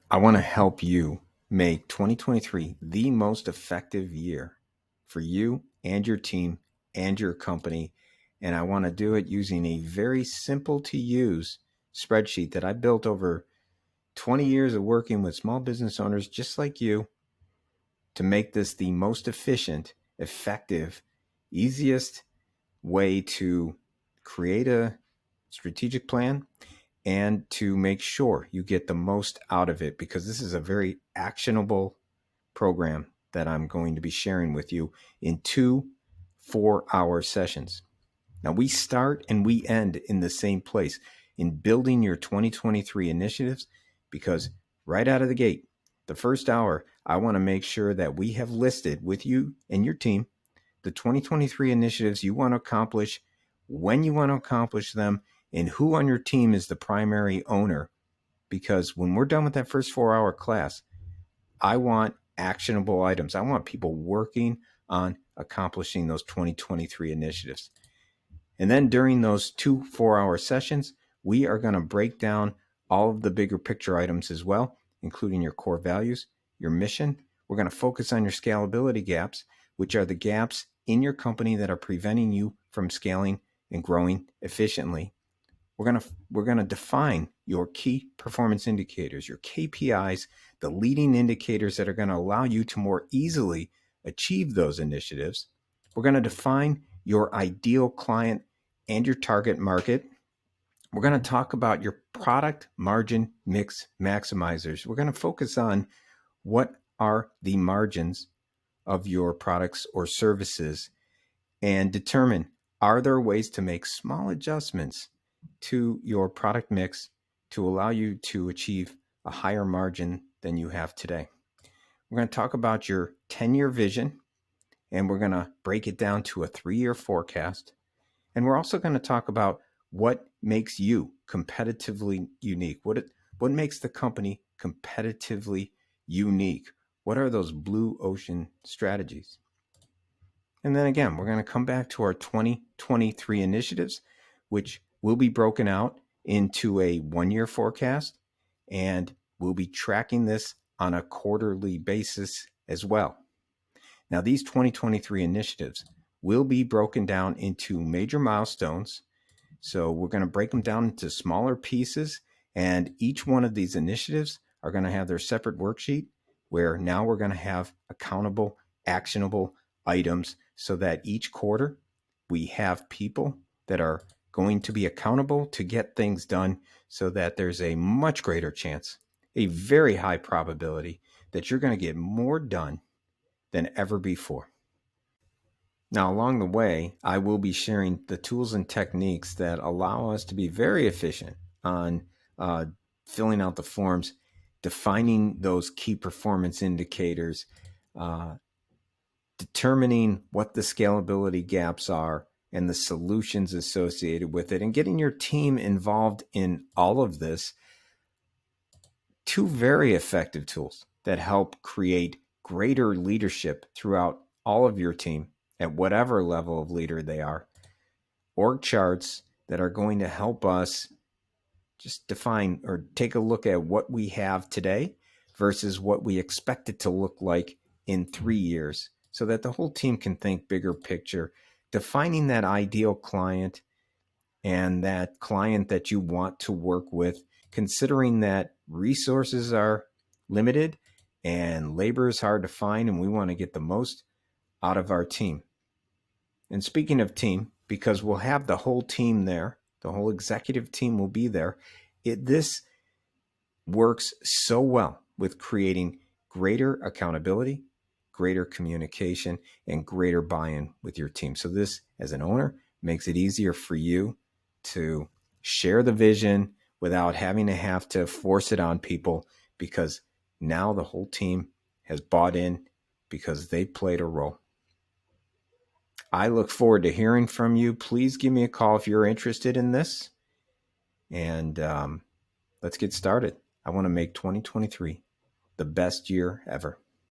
I want to help you make 2023 the most effective year for you and your team and your company. And I want to do it using a very simple to use spreadsheet that I built over 20 years of working with small business owners just like you to make this the most efficient, effective, easiest way to create a strategic plan and to make sure you get the most out of it, because this is a very actionable program that I'm going to be sharing with you in 2 4-hour sessions. Now, we start and we end in the same place in building your 2023 initiatives, because right out of the gate, the first hour, I want to make sure that we have listed with you and your team the 2023 initiatives you want to accomplish, when you want to accomplish them, and who on your team is the primary owner. Because when we're done with that first 4-hour class, I want actionable items. I want people working on accomplishing those 2023 initiatives. And then during those 2 4-hour sessions, we are going to break down all of the bigger picture items as well, including your core values, your mission. We're going to focus on your scalability gaps, which are the gaps in your company that are preventing you from scaling and growing efficiently. We're going to define your key performance indicators, your KPIs, the leading indicators that are going to allow you to more easily achieve those initiatives. We're going to define your ideal client and your target market. We're going to talk about your product margin mix maximizers. We're going to focus on what are the margins of your products or services and determine, are there ways to make small adjustments to your product mix to allow you to achieve a higher margin than you have today. We're going to talk about your 10-year vision, and we're going to break it down to a 3-year forecast. And we're also going to talk about what makes you competitively unique. What makes the company competitively unique? What are those blue ocean strategies? And then again, we're going to come back to our 2023 initiatives, which will be broken out into a 1-year forecast, and we'll be tracking this on a quarterly basis as well. Now, these 2023 initiatives will be broken down into major milestones. So we're going to break them down into smaller pieces, and each one of these initiatives are going to have their separate worksheet, where now we're going to have accountable, actionable items, so that each quarter we have people that are going to be accountable to get things done, so that there's a much greater chance, a very high probability, that you're going to get more done than ever before. Now, along the way, I will be sharing the tools and techniques that allow us to be very efficient on filling out the forms, defining those key performance indicators, determining what the scalability gaps are and the solutions associated with it, and getting your team involved in all of this. 2 very effective tools that help create greater leadership throughout all of your team at whatever level of leader they are. Org charts that are going to help us just define or take a look at what we have today versus what we expect it to look like in 3 years, so that the whole team can think bigger picture, defining that ideal client and that client that you want to work with, considering that resources are limited and labor is hard to find, and we want to get the most out of our team. And speaking of team, because we'll have the whole team there, the whole executive team will be there, this works so well with creating greater accountability, greater communication, and greater buy-in with your team. So this, as an owner, makes it easier for you to share the vision without having to force it on people, because now the whole team has bought in because they played a role. I look forward to hearing from you. Please give me a call if you're interested in this, and let's get started. I want to make 2023 the best year ever.